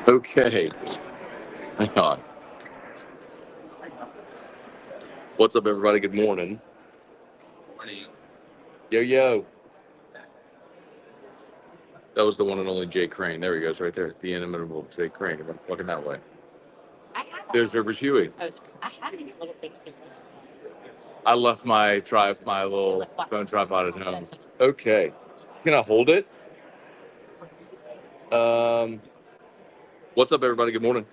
Okay. Hang on. What's up, everybody? Good morning. Morning. Yo, yo. That was the one and only Jay Crane. There he goes, right there. The inimitable Jay Crane. Looking that way. There's Rivers Huey. I left my little phone tripod at home. Okay. Can I hold it? What's up, everybody? Good morning.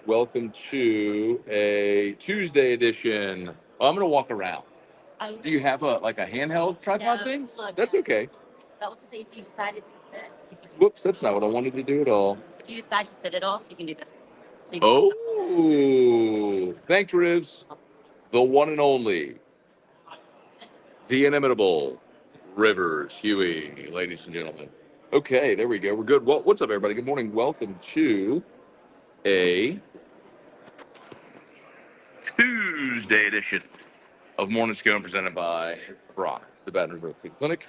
Welcome to a Tuesday edition. Oh, I'm gonna walk around. Do you have a handheld tripod thing? That's okay. I was gonna say, if you decided to sit, Whoops, that's not what I wanted to do at all. if you decide to sit at all, you can do this. So you Oh, thanks, Rivs. The one and only, the inimitable Rivers Huey, ladies and gentlemen. Okay, there we go. We're good. Well, what's up, everybody? Good morning. Welcome to a Tuesday edition of Morning Scone presented by Brock, the Baton Rouge Orthopedic Clinic.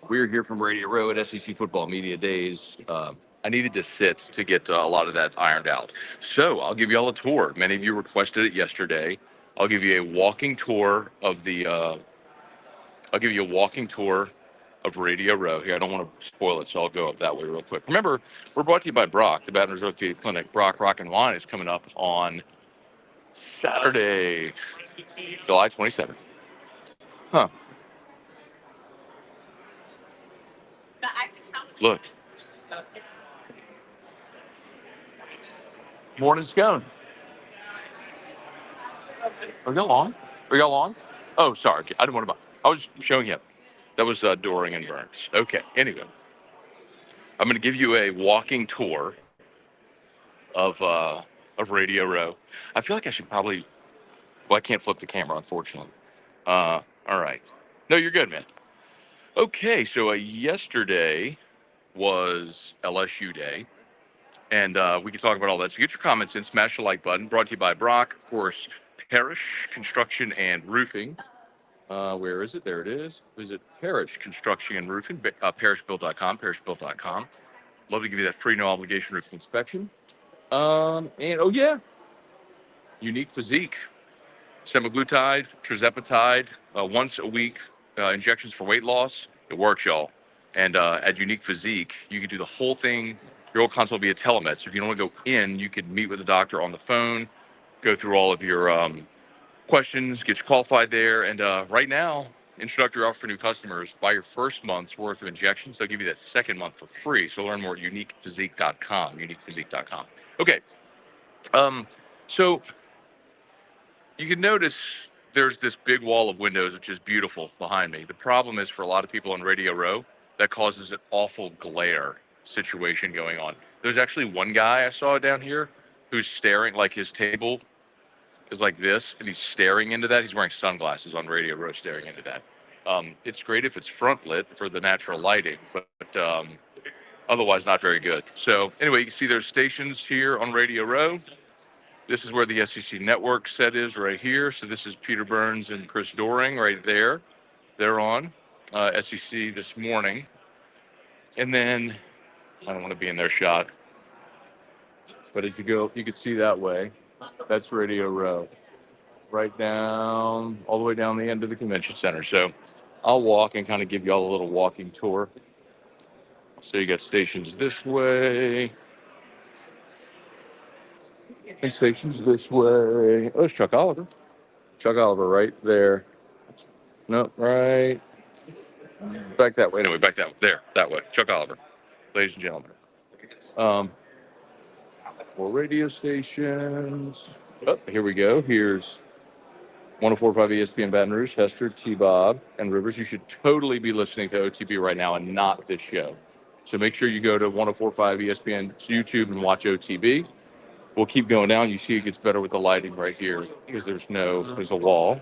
We're here from Radio Row at SEC Football Media Days. I needed to sit to get a lot of that ironed out. So I'll give you all a tour. Many of you requested it yesterday. I'll give you a walking tour of Radio Row. Here, I don't want to spoil it, so I'll go up that way real quick. Remember, we're brought to you by Brock, the Baton Rouge Orthopedic Clinic. Brock Rock and Wine is coming up on Saturday, July 27th. Huh. Look. Morning Scone. Are you long? Oh, sorry. I didn't want to. I was showing you. That was Doring and Burns. Okay. Anyway, I'm going to give you a walking tour of Radio Row. I feel like I should probably. Well, I can't flip the camera, unfortunately. All right. No, you're good, man. Okay. So yesterday was LSU Day. And we can talk about all that. So get your comments in, smash the like button. Brought to you by Brock, of course, Parrish Construction and Roofing. Where is it? There it is. Visit Parrish Construction and Roofing, parrishbuilt.com, parrishbuilt.com. Love to give you that free, no obligation roof inspection. And, oh, yeah, Unique Physique, semaglutide, tirzepatide, once a week injections for weight loss. It works, y'all. And at Unique Physique, you can do the whole thing. Your old consult via telemed. So if you don't want to go in, you could meet with the doctor on the phone, go through all of your questions, get you qualified there. And right now, introductory offer for new customers, buy your first month's worth of injections. They'll give you that second month for free. So learn more at uniquephysique.com, uniquephysique.com. Okay. So you can notice there's this big wall of windows, which is beautiful behind me. The problem is for a lot of people on Radio Row, that causes an awful glare situation going on. There's actually one guy I saw down here who's staring, like his table is like this, and he's staring into that. He's wearing sunglasses on Radio Row, staring into that. It's great if it's front lit for the natural lighting, but otherwise not very good. So anyway, you can see there's stations here on Radio Row. This is where the SEC Network set is right here. So this is Peter Burns and Chris Doring right there. They're on SEC this morning. And then I don't want to be in their shot, but as you go, you can see that way. That's Radio Row, right down, all the way down the end of the convention center. So I'll walk and kind of give you all a little walking tour. So you got stations this way, and stations this way. Oh, it's Chuck Oliver. Chuck Oliver right there. No, right. Back that way. Anyway, back that way. There, that way. Chuck Oliver. Ladies and gentlemen. More radio stations. Oh, here we go. Here's 104.5 ESPN Baton Rouge, Hester, T-Bob, and Rivers. You should totally be listening to OTB right now and not this show. So make sure you go to 104.5 ESPN's YouTube and watch OTB. We'll keep going down. You see it gets better with the lighting right here because there's a wall.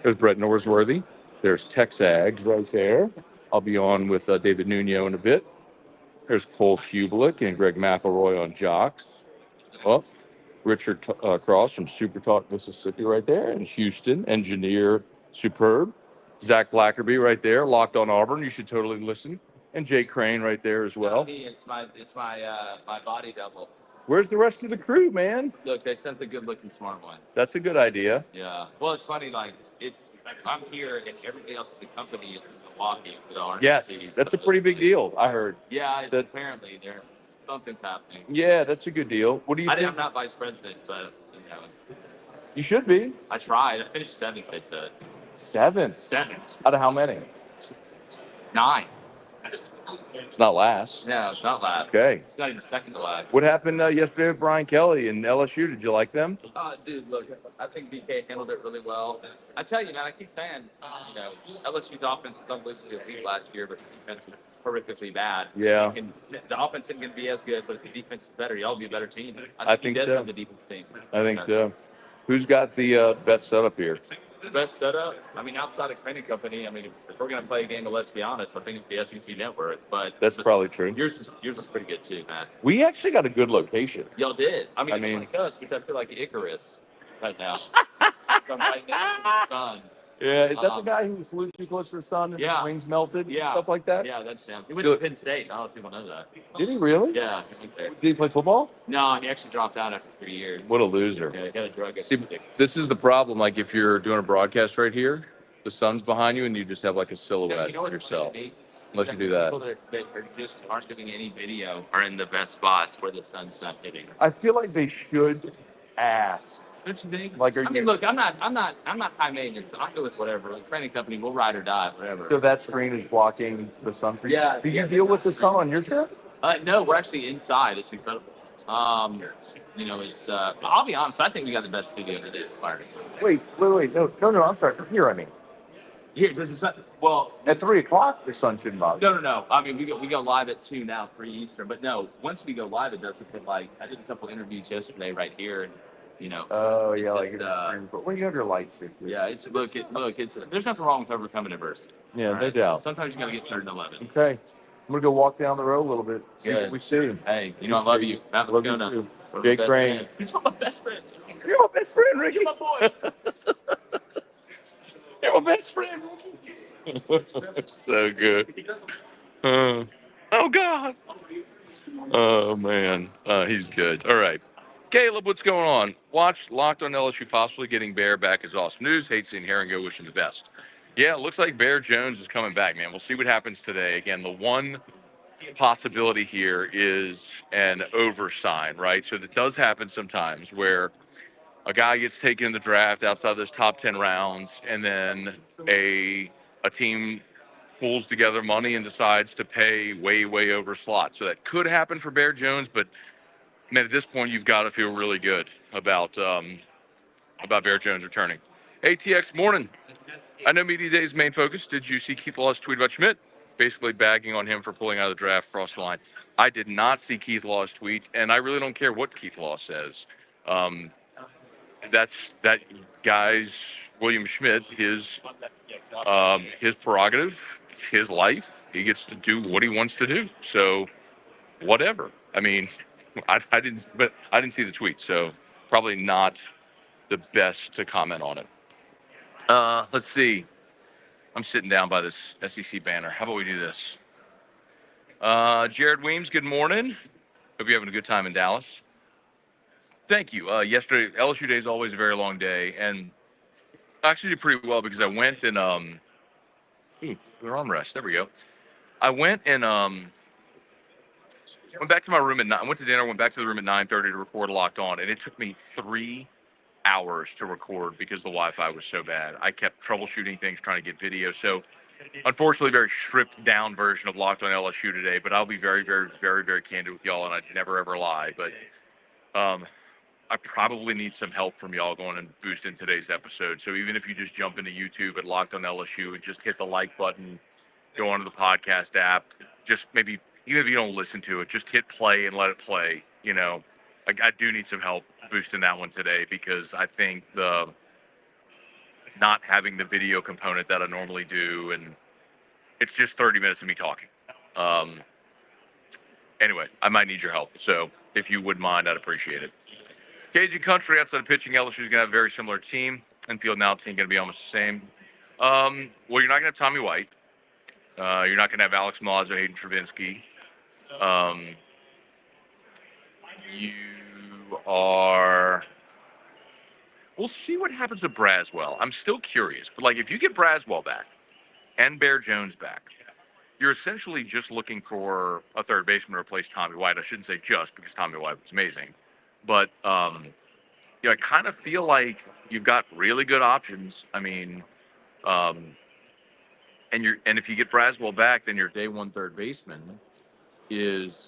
There's Brett Norsworthy. There's Texags right there. I'll be on with David Nuno in a bit. There's Cole Kubelik and Greg McElroy on Jocks. Oh, Richard Cross from Super Talk, Mississippi right there. And Houston, Engineer Superb. Zach Blackerby right there, Locked on Auburn. You should totally listen. And Jake Crane right there as It's well. not me. It's my my body double. Where's the rest of the crew, man? Look, they sent the good-looking smart one. That's a good idea. Yeah. Well, it's funny. Like I'm here, and everybody else in the company is in Milwaukee. Yes, that's a pretty big deal. I heard. Yeah. That- Apparently, something's happening. Yeah, that's a good deal. What do you think? I'm not vice president, but You should be. I tried. I finished 7th. They said Seventh. 7th. Out of how many? 9. It's not last. No, it's not last. Okay. It's not even second to last. What happened yesterday with Brian Kelly and LSU? Did you like them? Dude, look, I think BK handled it really well. I tell you, man, I keep saying, LSU's offense was unbelievably elite last year, but the defense was horrifically bad. Yeah. The offense isn't going to be as good, but if the defense is better, y'all will be a better team. I think you guys so. have the defense team. I think so. Who's got the best setup here? The best setup? I mean, outside of Training Company, I mean, if we're going to play a game of Let's Be Honest, I think it's the SEC Network. But That's probably true. Yours is pretty good too, man. We actually got a good location. Y'all did. I mean, like us, because I feel like Icarus right now. So I'm right next to the sun. Yeah, is that the guy who flew too close to the sun and Yeah. his wings melted? Yeah. Stuff like that? Yeah, that's him. He went So- to Penn State. I don't know if people know that. Did he really? Yeah, he went there. Did he play football? No, he actually dropped out after 3 years. What a loser. Yeah, he got a drug See, this is the problem. Like, if you're doing a broadcast right here, the sun's behind you and you just have like a silhouette of yourself. Unless you do that. People that just aren't getting any video are in the best spots where the sun's not hitting. I feel like they should ask. Don't you think? Like, I mean, look, I'm not high maintenance. I'll go with whatever. Like Training Company, we'll ride or die, whatever. So that screen is blocking the sun for you? Yeah. Do you deal with the sun on your trip? No, we're actually inside. It's incredible. It's. I'll be honest. I think we got the best studio to do. Wait. No. I'm sorry. Here, I mean. Here, there's a sun. Well, At 3 o'clock, the sun shouldn't bother. no. I mean, we go live at 2 now, 3 Eastern. But no, once we go live, it doesn't feel like. I did a couple interviews yesterday right here, and Oh, yeah, like It's, well, you have your lights here. yeah, it's there's nothing wrong with overcoming adversity. Yeah, no right? doubt. Sometimes you gotta get 3rd and 11. Okay. I'm going to go walk down the road a little bit, see Good. what we see. Hey, I love you. Matt, Love let's you go now. too. We're Jake best Crane. friends. He's one of my best friends. You're my best friend, Ricky. You're my boy. You're my best friend. So good. Oh, God. Oh, man. He's good. All right. Caleb, what's going on? Watch Locked on LSU possibly getting Bear back is awesome news. Hate seeing Herringo, wish him the best. Yeah, it looks like Bear Jones is coming back, man. We'll see what happens today. Again, the one possibility here is an oversign, right? So that does happen sometimes where a guy gets taken in the draft outside those top 10 rounds, and then a team pulls together money and decides to pay way over slot. So that could happen for Bear Jones, but man, at this point, you've got to feel really good about Bear Jones returning. ATX morning. I know Media Day's main focus. Did you see Keith Law's tweet about Schmidt? Basically bagging on him for pulling out of the draft across the line. I did not see Keith Law's tweet, and I really don't care what Keith Law says. That's that guy's William Schmidt, his prerogative, it's his life. He gets to do what he wants to do. So whatever. I mean, I didn't see the tweet, so probably not the best to comment on it. Let's see. I'm sitting down by this SEC banner. How about we do this? Jared Weems, good morning. Hope you're having a good time in Dallas. Thank you. Yesterday, LSU Day is always a very long day, and I actually did pretty well because I went and their armrest. There we go. I went and went back to my room at 9. I went to dinner, went back to the room at 9:30 to record Locked On, and it took me 3 hours to record because the Wi-Fi was so bad. I kept troubleshooting things, trying to get video. So, unfortunately, very stripped down version of Locked On LSU today. But I'll be very candid with y'all, and I'd never ever lie. But I probably need some help from y'all going and boosting today's episode. So even if you just jump into YouTube at Locked On LSU and just hit the like button, go onto the podcast app, just maybe even if you don't listen to it, just hit play and let it play. I do need some help boosting that one today because I think the not having the video component that I normally do, and it's just 30 minutes of me talking. Anyway, I might need your help. So if you wouldn't mind, I'd appreciate it. Cajun Country, outside of pitching, LSU is going to have a very similar team. Infield and out team going to be almost the same. Well, you're not going to have Tommy White. You're not going to have Alex Moz or Hayden Travinsky. You are. We'll see what happens with Braswell. I'm still curious, but like if you get Braswell back and Bear Jones back, you're essentially just looking for a third baseman to replace Tommy White. I shouldn't say just because Tommy White was amazing, but I kind of feel like you've got really good options. I mean, um, and if you get Braswell back, then your day one third baseman is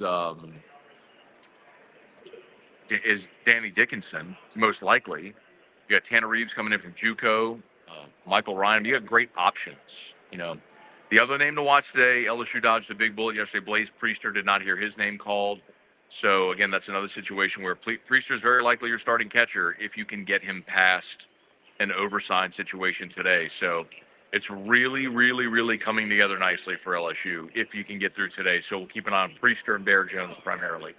Danny Dickinson, most likely. You got Tanner Reeves coming in from JUCO, Michael Ryan. You got great options. The other name to watch today, LSU dodged a big bullet yesterday. Blaze Priester did not hear his name called. So again, that's another situation where Priester is very likely your starting catcher if you can get him past an oversigned situation today. So it's really, really, really coming together nicely for LSU if you can get through today. So we'll keep an eye on Priester and Bear Jones primarily.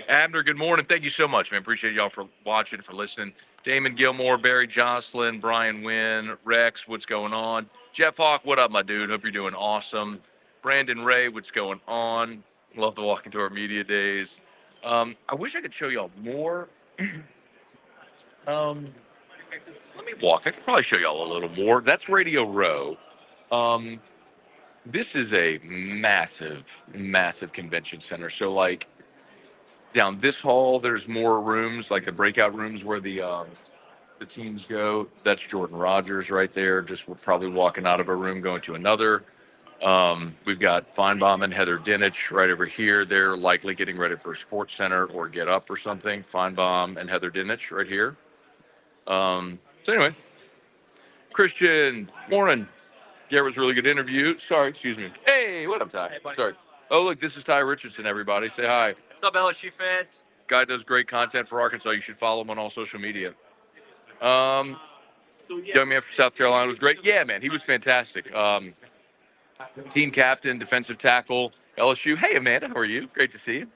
Abner, good morning. Thank you so much, man. Appreciate y'all for watching, for listening. Damon Gilmore, Barry Jocelyn, Brian Wynn, Rex, what's going on? Jeff Hawk, what up, my dude? Hope you're doing awesome. Brandon Ray, what's going on? Love to walk into our media days. I wish I could show y'all more. Let me walk. I could probably show y'all a little more. That's Radio Row. This is a massive, massive convention center. So, like, down this hall, there's more rooms, like the breakout rooms where the teams go. That's Jordan Rogers right there. Just we're probably walking out of a room, going to another. We've got Feinbaum and Heather Dinich right over here. They're likely getting ready for Sports Center or Get Up or something. Feinbaum and Heather Dinich right here. So anyway, Christian, morning. Garrett was a really good interview. Sorry, excuse me. Hey, what up, Ty? Hey, sorry. Oh, look, this is Ty Richardson, everybody. Say hi. What's up, LSU fans? Guy does great content for Arkansas. You should follow him on all social media. Young man from South Carolina was great. Yeah, man, he was fantastic. Team captain, defensive tackle, LSU. Hey, Amanda, how are you? Great to see you.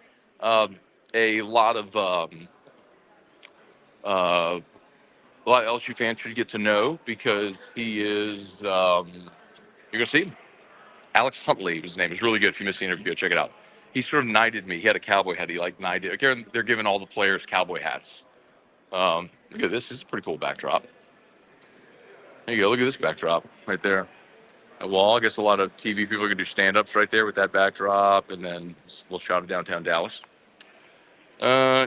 A lot of LSU fans should get to know because he is. You're gonna see him. Alex Huntley, his name is really good. If you missed the interview, go check it out. He sort of knighted me. He had a cowboy hat. He like knighted. They're giving all the players cowboy hats. Look at this. This is a pretty cool backdrop. There you go. Look at this backdrop right there. Well, I guess a lot of TV people are going to do stand-ups right there with that backdrop, and then a little shot of downtown Dallas.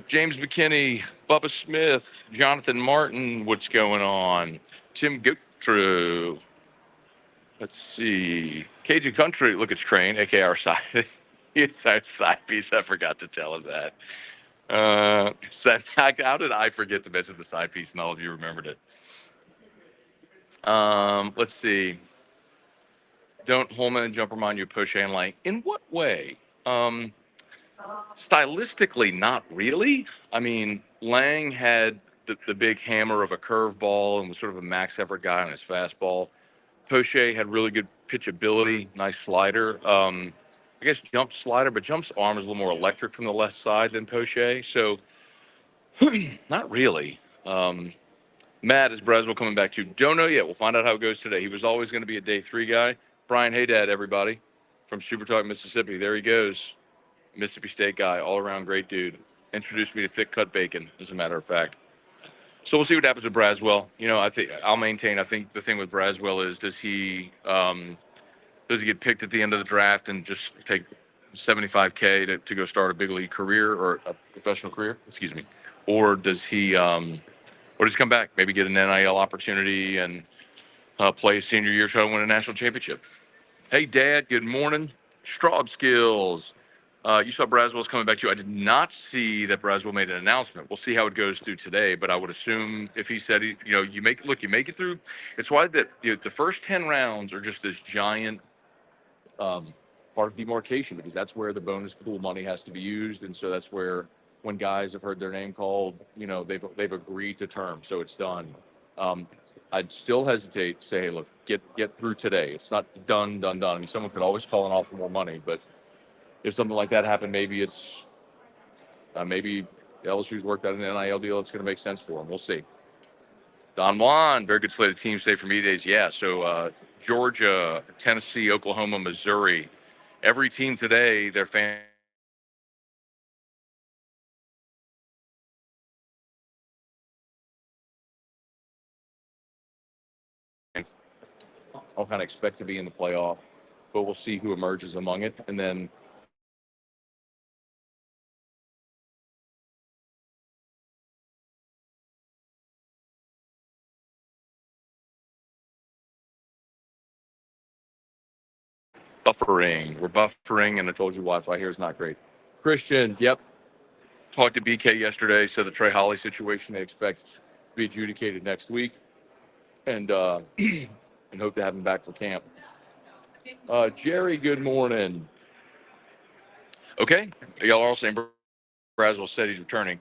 James McKinney, Bubba Smith, Jonathan Martin, what's going on? Tim Gotru. Let's see. Cajun Country, look, it's Crane, a.k.a. our side. It's our side piece. I forgot to tell him that. How did I forget to mention the side piece and all of you remembered it? Let's see. Don't Holman and Jumper mind you push and Lang. In what way? Stylistically, not really. I mean, Lang had the big hammer of a curveball and was sort of a max effort guy on his fastball. Poche had really good pitchability, nice slider. I guess jump slider, but Jump's arm is a little more electric from the left side than Poche. So, not really. Matt, is Braswell coming back to? Don't know yet. We'll find out how it goes today. He was always going to be a day 3 guy. Brian Haydad, everybody, from Super Talk, Mississippi. There he goes. Mississippi State guy, all around great dude. Introduced me to thick cut bacon, as a matter of fact. So we'll see what happens with Braswell. I think I think the thing with Braswell is does he get picked at the end of the draft and just take $75K to go start a big league career or a professional career? Excuse me. Or does he come back, maybe get an NIL opportunity and play his senior year, try to win a national championship? Hey, Dad, good morning. Straub Skills. You saw Braswell's coming back to you. I did not see that Braswell made an announcement. We'll see how it goes through today, but I would assume if he said, you make it through. It's why that the first 10 rounds are just this giant part of demarcation because that's where the bonus pool money has to be used, and so that's where when guys have heard their name called, they've agreed to terms, so it's done. I'd still hesitate to say, hey, look, get through today. It's not done. I mean, someone could always call and offer more money, but if something like that happened, maybe it's maybe LSU's worked out an NIL deal that's going to make sense for them. We'll see. Don Juan, very good slate of teams today for media days. Yeah, so Georgia, Tennessee, Oklahoma, Missouri. Every team today, their fans all kind of expect to be in the playoff, but we'll see who emerges among it. And then buffering. We're buffering, and I told you Wi-Fi here is not great. Christian, yep. Talked to BK yesterday. Said the Trey Holly situation they expect to be adjudicated next week, and and hope to have him back for camp. Jerry, good morning. Okay, y'all are all saying Braswell said he's returning.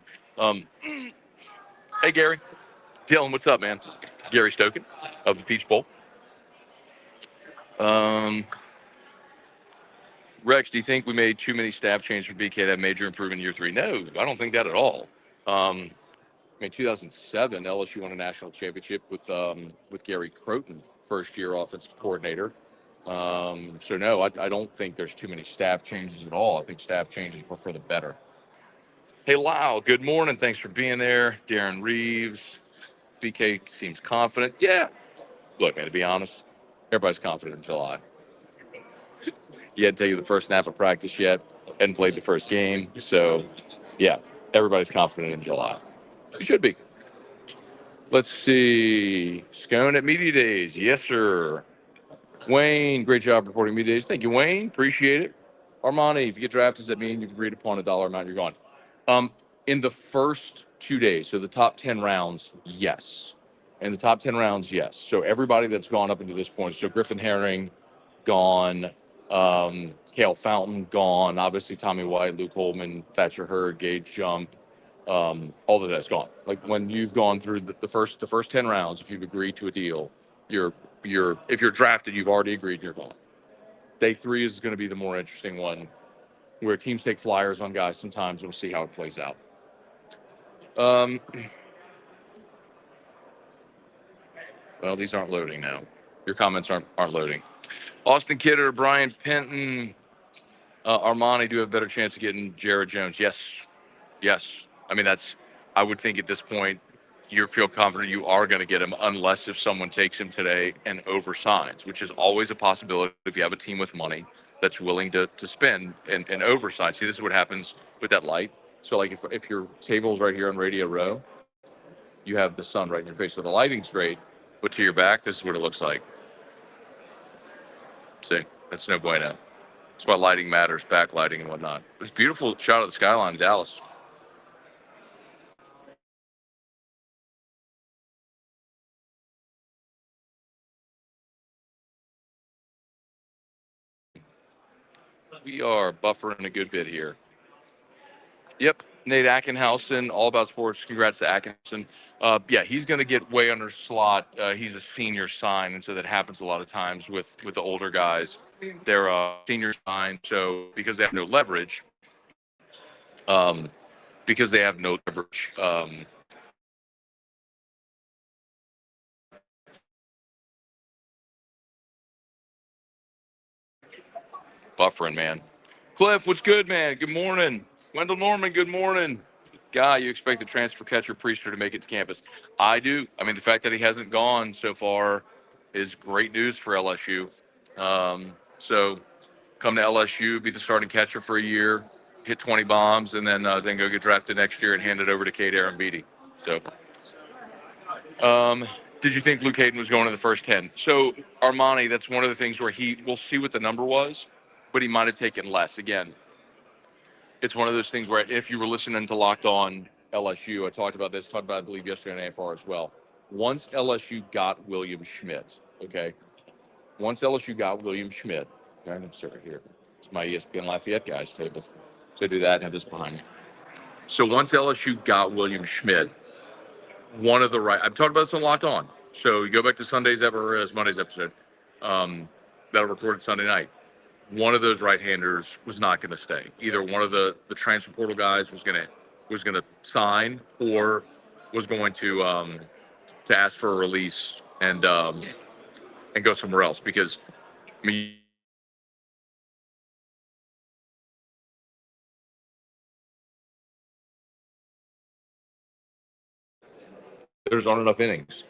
Hey Gary, Dylan, what's up, man? Gary Stoken of the Peach Bowl. Rex, do you think we made too many staff changes for BK to have major improvement in year 3? No, I don't think that at all. I mean, 2007, LSU won a national championship with Gary Croton, first year offensive coordinator. So no, I don't think there's too many staff changes at all. I think staff changes were for the better. Hey Lyle, good morning. Thanks for being there. Darren Reeves, BK seems confident. Yeah. Look, man, to be honest, everybody's confident in July. He hadn't taken the first snap of practice yet, hadn't played the first game. So, yeah, everybody's confident in July. You should be. Let's see. Scone at Media Days. Yes, sir. Wayne, great job reporting Media Days. Thank you, Wayne. Appreciate it. Armani, if you get drafted, does that mean you've agreed upon a dollar amount you're gone? In the first 2 days, so the top 10 rounds, yes. In the top 10 rounds, yes. So everybody that's gone up into this point, so Griffin Herring, gone. Cale Fountain, gone. Obviously, Tommy White, Luke Holman, Thatcher Hurd, Gage Jump, all of that's gone. Like when you've gone through the first 10 rounds, if you've agreed to a deal, you're if you're drafted, you've already agreed, you're gone. Day 3 is going to be the more interesting one, where teams take flyers on guys sometimes. We'll see how it plays out. Well, these aren't loading now. Your comments aren't loading. Austin Kidder, Brian Penton, Armani do have a better chance of getting Jared Jones. Yes. I mean, I would think at this point, you feel confident you are going to get him unless if someone takes him today and oversigns, which is always a possibility if you have a team with money that's willing to spend and oversign. See, this is what happens with that light. So like if your table's right here on Radio Row, you have the sun right in your face. So the lighting's great, but to your back, this is what it looks like. See, that's no bueno. That's why lighting matters, backlighting and whatnot. It's a beautiful shot of the skyline in Dallas. We are buffering a good bit here. Yep, Nate Ackenhausen, All About Sports. Congrats to Ackenhausen. Yeah, he's going to get way under slot. He's a senior sign, and so that happens a lot of times with the older guys. They're senior sign, so because they have no leverage, buffering, man. Cliff, what's good, man? Good morning. Wendell Norman, good morning. Guy, you expect the transfer catcher Priester to make it to campus? I do. I mean, the fact that he hasn't gone so far is great news for LSU. So come to LSU, be the starting catcher for a year, hit 20 bombs, and then go get drafted next year and hand it over to Cade Arambidi. So, did you think Luke Hayden was going to the first 10? So Armani, that's one of the things where we'll see what the number was, but he might have taken less. Again, it's one of those things where if you were listening to Locked On LSU, I talked about, I believe, yesterday on AFR as well. Once LSU got William Schmidt, okay? Once LSU got William Schmidt, okay, I'm insert here. It's my ESPN Lafayette guys table. So do that and have this behind me. So once LSU got William Schmidt, I've talked about this on Locked On. So you go back to Monday's episode, that I recorded Sunday night. One of those right-handers was not going to stay. Either one of the transfer portal guys was going to sign or was going to ask for a release and and go somewhere else because I mean there's not enough innings.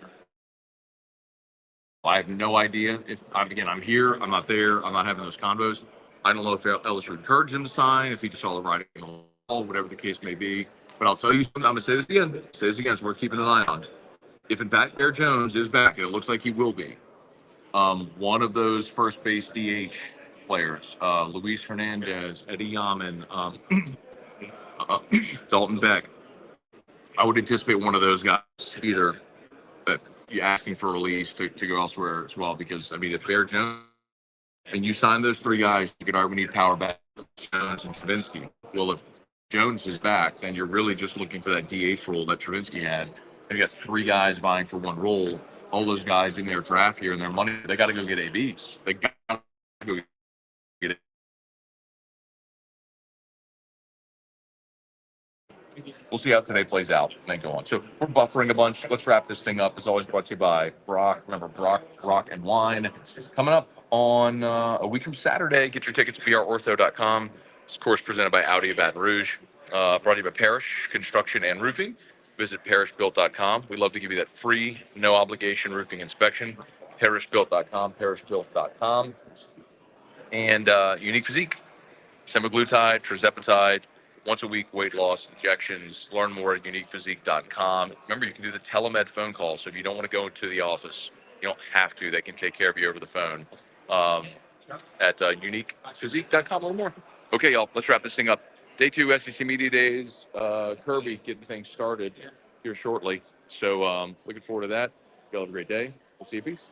I have no idea if I'm here, I'm not there, I'm not having those convos. I don't know if LSU encouraged him to sign, if he just saw the writing on the wall, whatever the case may be. But I'll tell you something. I'm gonna say this again. Say this again. It's worth keeping an eye on. If in fact Bear Jones is back, and it looks like he will be, one of those first base DH players, Luis Hernandez, Eddie Yaman, uh, Dalton Beck, I would anticipate one of those guys either asking for release to go elsewhere as well. Because I mean, if Bear Jones and you sign those three guys, you could argue we need power back, Jones and Travinsky. Well, if Jones is back, then you're really just looking for that DH role that Travinsky had. And you got three guys vying for one role. All those guys in their draft here and their money, they got to go get ABs. They got to go get it. We'll see how today plays out and then go on. So we're buffering a bunch. Let's wrap this thing up. As always, brought to you by Brock. Remember, Brock, Rock, and Wine. Coming up on a week from Saturday. Get your tickets at brortho.com. This course presented by Audi of Baton Rouge. Brought to you by Parrish Construction and Roofing. Visit parrishbuilt.com. We'd love to give you that free, no obligation roofing inspection. Parrishbuilt.com, parrishbuilt.com. And Unique Physique, semaglutide, tirzepatide, once a week weight loss injections. Learn more at uniquephysique.com. Remember, you can do the telemed phone call. So if you don't want to go to the office, you don't have to. They can take care of you over the phone at uniquephysique.com. A little more. Okay, y'all, let's wrap this thing up. Day 2 SEC Media Days. Kirby getting things started here shortly. So looking forward to that. Y'all have a great day. We'll see you. Peace.